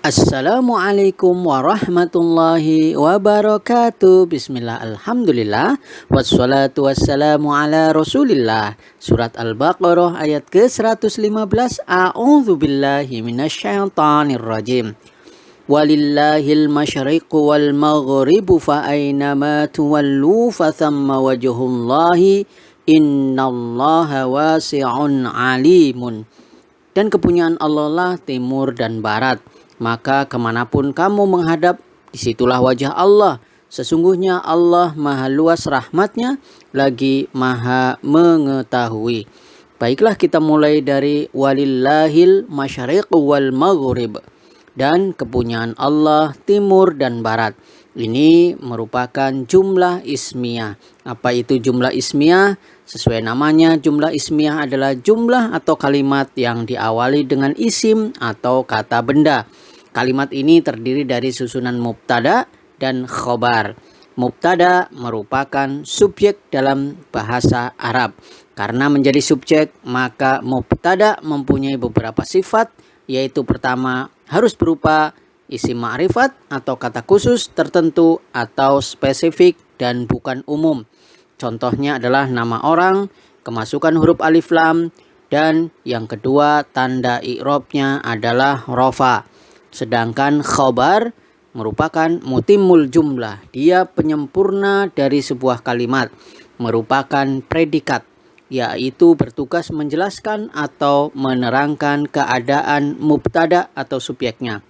Assalamualaikum warahmatullahi wabarakatuh. Bismillah, alhamdulillah, wassalatu wassalamu ala rasulillah. Surat Al-Baqarah ayat ke-115. A'udzubillahi minasyaitonir rajim. Walillahil masyriqu wal maghribu fa aynama tuwallu fa thamma wajhullahi innallaha wasi'un alimun. Dan kepunyaan Allah lah timur dan barat, maka kemanapun kamu menghadap, disitulah wajah Allah. Sesungguhnya Allah maha luas rahmatnya, lagi maha mengetahui. Baiklah, kita mulai dari walillahil masyriq wal maghrib. Dan kepunyaan Allah timur dan barat. Ini merupakan jumlah ismiyah. Apa itu jumlah ismiyah? Sesuai namanya, jumlah ismiyah adalah jumlah atau kalimat yang diawali dengan isim atau kata benda. Kalimat ini terdiri dari susunan mubtada dan khobar. Mubtada merupakan subjek dalam bahasa Arab. Karena menjadi subjek, maka mubtada mempunyai beberapa sifat, yaitu pertama, harus berupa isim ma'rifat atau kata khusus tertentu atau spesifik dan bukan umum. Contohnya adalah nama orang, kemasukan huruf alif lam, dan yang kedua tanda i'rabnya adalah rofa. Sedangkan khobar merupakan mutimul jumlah. Dia penyempurna dari sebuah kalimat, merupakan predikat, yaitu bertugas menjelaskan atau menerangkan keadaan mubtada atau subjeknya.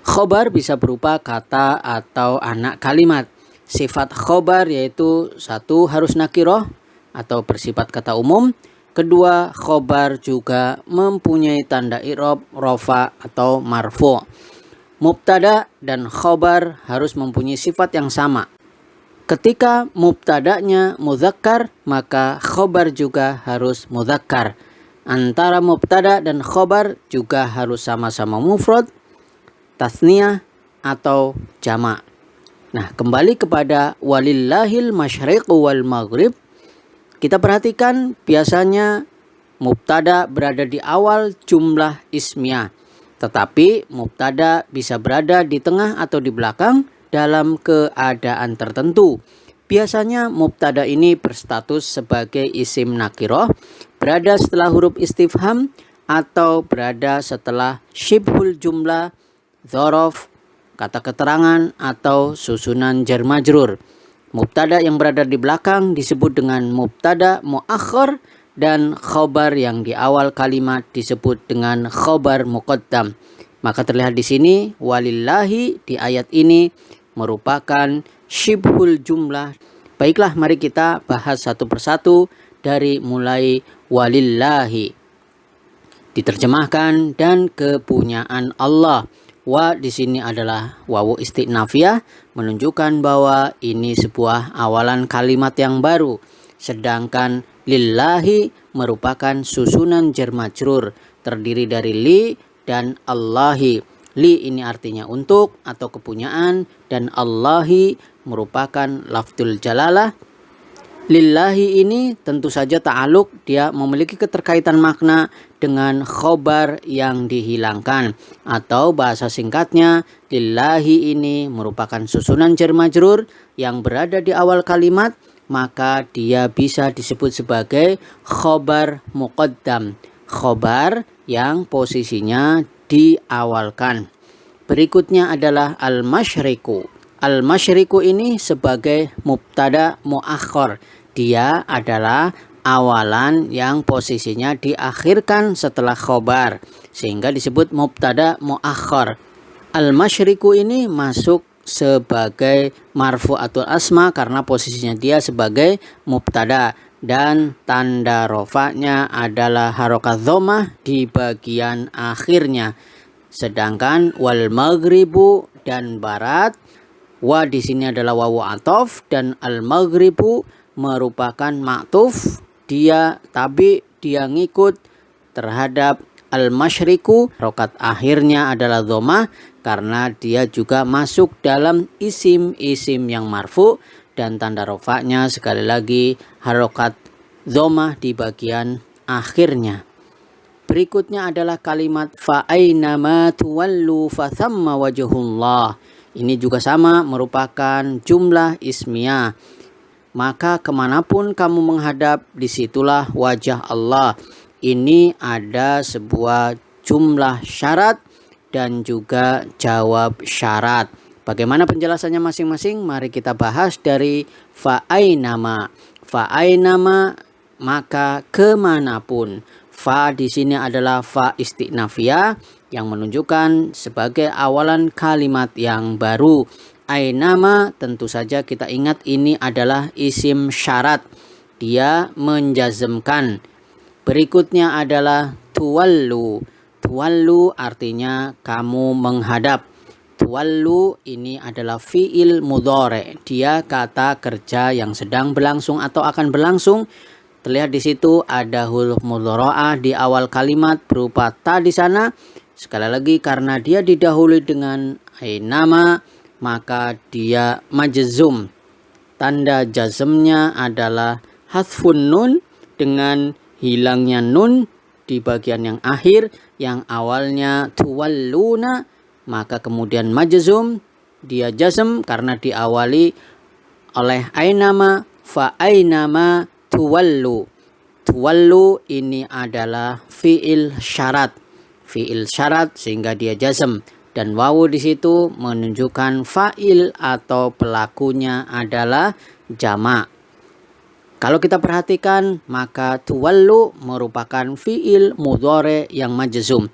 Khobar bisa berupa kata atau anak kalimat. Sifat khobar yaitu satu, harus nakiroh atau bersifat kata umum. Kedua, khobar juga mempunyai tanda i'rab, rofa atau marfu. Mubtada dan khobar harus mempunyai sifat yang sama. Ketika mubtadanya mudzakkar, maka khobar juga harus mudzakkar. Antara mubtada dan khobar juga harus sama-sama mufrad, tasniyah atau jamak. Nah, kembali kepada walillahil masyriq wal maghrib. Kita perhatikan biasanya mubtada berada di awal jumlah ismiyah. Tetapi mubtada bisa berada di tengah atau di belakang dalam keadaan tertentu. Biasanya mubtada ini berstatus sebagai isim nakiroh, berada setelah huruf istifham, atau berada setelah syibhul jumlah, dzaraf, kata keterangan, atau susunan jar majrur. Mubtada yang berada di belakang disebut dengan mubtada muakhar, dan khobar yang di awal kalimat disebut dengan khobar muqaddam. Maka terlihat di sini walillahi di ayat ini merupakan syibhul jumlah. Baiklah, mari kita bahas satu persatu dari mulai walillahi. Diterjemahkan dan kepunyaan Allah. Wa di sini adalah wawu istinafiyah, menunjukkan bahwa ini sebuah awalan kalimat yang baru. Sedangkan lillahi merupakan susunan jar majrur, terdiri dari li dan Allahi. Li ini artinya untuk atau kepunyaan, dan Allahi merupakan lafdzul jalalah. Lillahi ini tentu saja ta'aluk, dia memiliki keterkaitan makna dengan khobar yang dihilangkan, atau bahasa singkatnya lillahi ini merupakan susunan jar majrur yang berada di awal kalimat, maka dia bisa disebut sebagai khobar muqaddam, khobar yang posisinya diawalkan. Berikutnya adalah al-masyriqu. Al-masyriqu ini sebagai mubtada muakhar. Dia adalah awalan yang posisinya diakhirkan setelah khobar, sehingga disebut mubtada muakhar. Al-masyriqu ini masuk sebagai marfu'atul asma karena posisinya dia sebagai mubtada, dan tanda rofanya adalah harokat dhammah di bagian akhirnya. Sedangkan wal maghribu dan barat, wa di sini adalah wawu ataf, dan al maghribu merupakan ma'tuf, dia ngikut terhadap al masyriqu. Harokat akhirnya adalah dhammah karena dia juga masuk dalam isim-isim yang marfu, dan tanda rofanya sekali lagi harokat dhammah di bagian akhirnya. Berikutnya adalah kalimat fa ainama tuwallu fathamma wajhullah. Ini juga sama, merupakan jumlah ismiyah. Maka kemanapun kamu menghadap, disitulah wajah Allah. Ini ada sebuah jumlah syarat dan juga jawab syarat. Bagaimana penjelasannya masing-masing? Mari kita bahas dari fa'ainama. Fa'ainama maka kemanapun. Fa di sini adalah fa istiqnafiyah yang menunjukkan sebagai awalan kalimat yang baru. Ainama tentu saja kita ingat ini adalah isim syarat. Dia menjazmkan. Berikutnya adalah tuwallu. Tuwallu artinya kamu menghadap. Tuwallu ini adalah fi'il mudhari. Dia kata kerja yang sedang berlangsung atau akan berlangsung. Terlihat di situ ada huruf mudhara'ah di awal kalimat berupa ta di sana. Sekali lagi karena dia didahului dengan ainama, maka dia majzum. Tanda jazmnya adalah hadfun nun dengan hilangnya nun di bagian yang akhir yang awalnya tuwalluna, maka kemudian majzum, dia jazm karena diawali oleh ainama, fa ainama tuwallu. Tuwallu ini adalah fi'il syarat. Fi'il syarat sehingga dia jazm. Dan wawu di situ menunjukkan fa'il atau pelakunya adalah jamak. Kalau kita perhatikan, maka tuwallu merupakan fi'il mudhari yang majzum.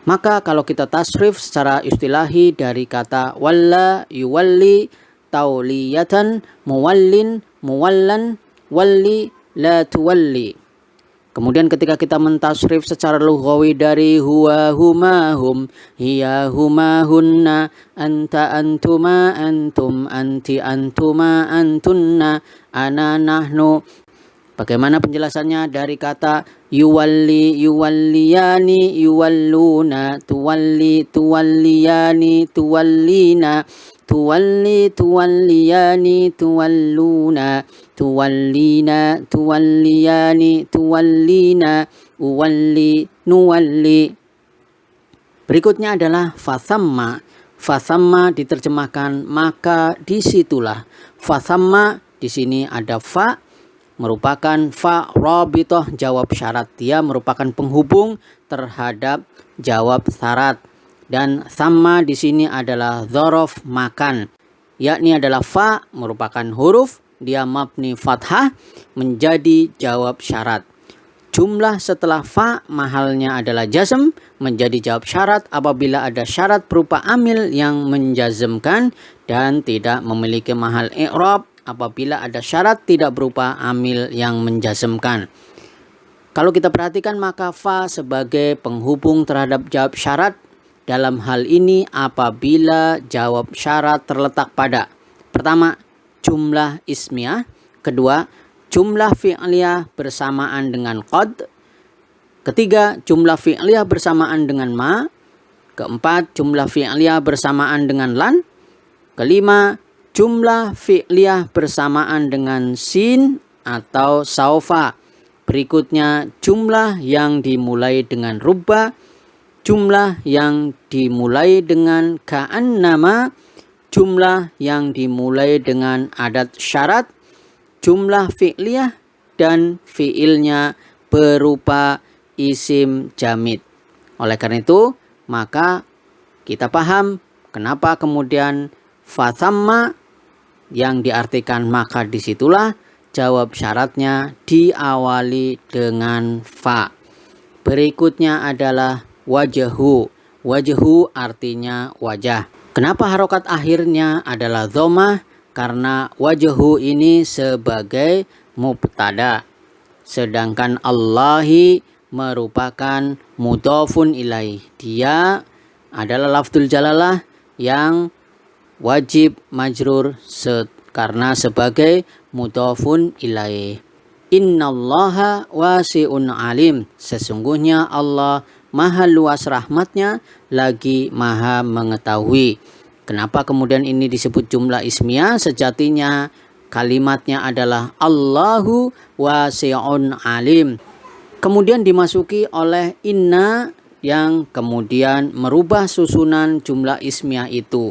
Maka kalau kita tasrif secara istilahi dari kata walla yuwalli tauliyatan muwallin muwallan walli la tuwalli. Kemudian ketika kita mentasrif secara lughawi dari huwa huma hum, hiya huma hunna, anta antuma antum, anti antuma antunna, ana nahnu. Bagaimana penjelasannya dari kata yuwalli yuwalliyani yuwalluna, tuwalli tuwalliyani tuwallina, tuwalli tuwalliyani tuwalluna, tuwallina tuwalliyani tuwallina, uwalli nuwalli. Berikutnya adalah fathamma. Fathamma diterjemahkan maka disitulah. Fathamma di sini ada fa, merupakan fa rabithah jawab syarat. Dia merupakan penghubung terhadap jawab syarat. Dan thamma di sini adalah dzaraf makan, yakni adalah fa merupakan huruf, dia mabni fathah menjadi jawab syarat. Jumlah setelah fa mahalnya adalah jazm menjadi jawab syarat apabila ada syarat berupa amil yang menjazmkan dan tidak memiliki mahal i'rab apabila ada syarat tidak berupa amil yang menjazmkan. Kalau kita perhatikan maka fa sebagai penghubung terhadap jawab syarat dalam hal ini apabila jawab syarat terletak pada pertama jumlah ismiyah, kedua jumlah fi'liyah bersamaan dengan qad, ketiga jumlah fi'liyah bersamaan dengan ma, keempat jumlah fi'liyah bersamaan dengan lan, kelima jumlah fi'liyah bersamaan dengan sin atau saufa. Berikutnya jumlah yang dimulai dengan rubba, jumlah yang dimulai dengan ka'annama, jumlah yang dimulai dengan adat syarat, jumlah fi'liyah dan fi'ilnya berupa isim jamid. Oleh karena itu, maka kita paham kenapa kemudian fathamma yang diartikan maka disitulah jawab syaratnya diawali dengan fa. Berikutnya adalah wajhu. Wajhu artinya wajah. Kenapa harokat akhirnya adalah dhammah? Karena wajhu ini sebagai mubtada. Sedangkan Allahi merupakan mudhafun ilaih. Dia adalah lafdzul jalalah yang wajib majrur karena sebagai mudhafun ilaih. Innallaha wasi'un alim. Sesungguhnya Allah maha luas rahmatnya lagi maha mengetahui. Kenapa kemudian ini disebut jumlah ismiyah? Sejatinya kalimatnya adalah Allahu wasi'un alim. kemudian dimasuki oleh inna yang kemudian merubah susunan jumlah ismiyah itu.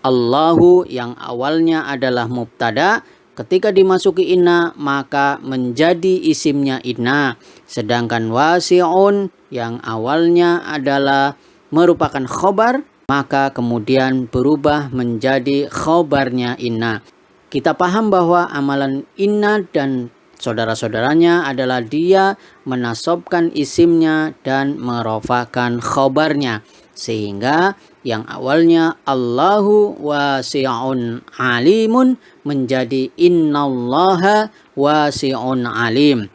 Allahu yang awalnya adalah mubtada, ketika dimasuki inna maka menjadi isimnya inna. Sedangkan wasi'un yang awalnya adalah merupakan khobar, maka kemudian berubah menjadi khobarnya inna. Kita paham bahwa amalan inna dan saudara-saudaranya adalah dia menasobkan isimnya dan merofakan khobarnya. Sehingga yang awalnya Allahu wasi'un alimun menjadi innallaha wasi'un alim.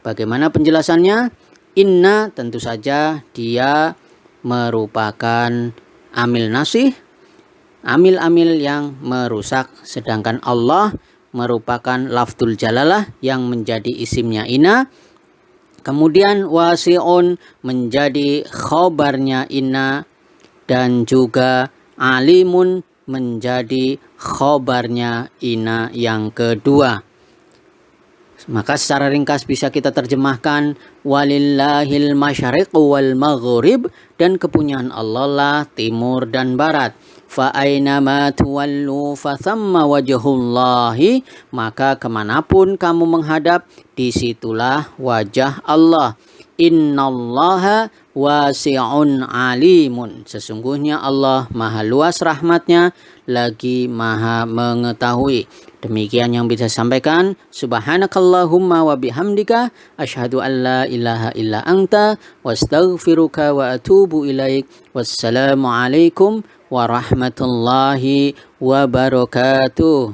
Bagaimana penjelasannya? Inna tentu saja dia merupakan amil nasih, amil-amil yang merusak, sedangkan Allah merupakan lafdzul jalalah yang menjadi isimnya inna. Kemudian wasi'un menjadi khobarnya inna, dan juga alimun menjadi khobarnya inna yang kedua. Maka secara ringkas bisa kita terjemahkan walillahil masyariq wal maghrib, dan kepunyaan Allah lah timur dan barat. Fa aynama tuwallu fa thamma wajhullahi, maka kemanapun kamu menghadap disitulah wajah Allah. Innallaha wasi'un alimun, sesungguhnya Allah maha luas rahmatnya lagi maha mengetahui. Demikian yang bisa sampaikan. Subhanakallahumma wa bihamdika asyhadu an la ilaha illa anta wastaghfiruka wa atubu ilaik. Wassalamu alaikum warahmatullahi wabarakatuh.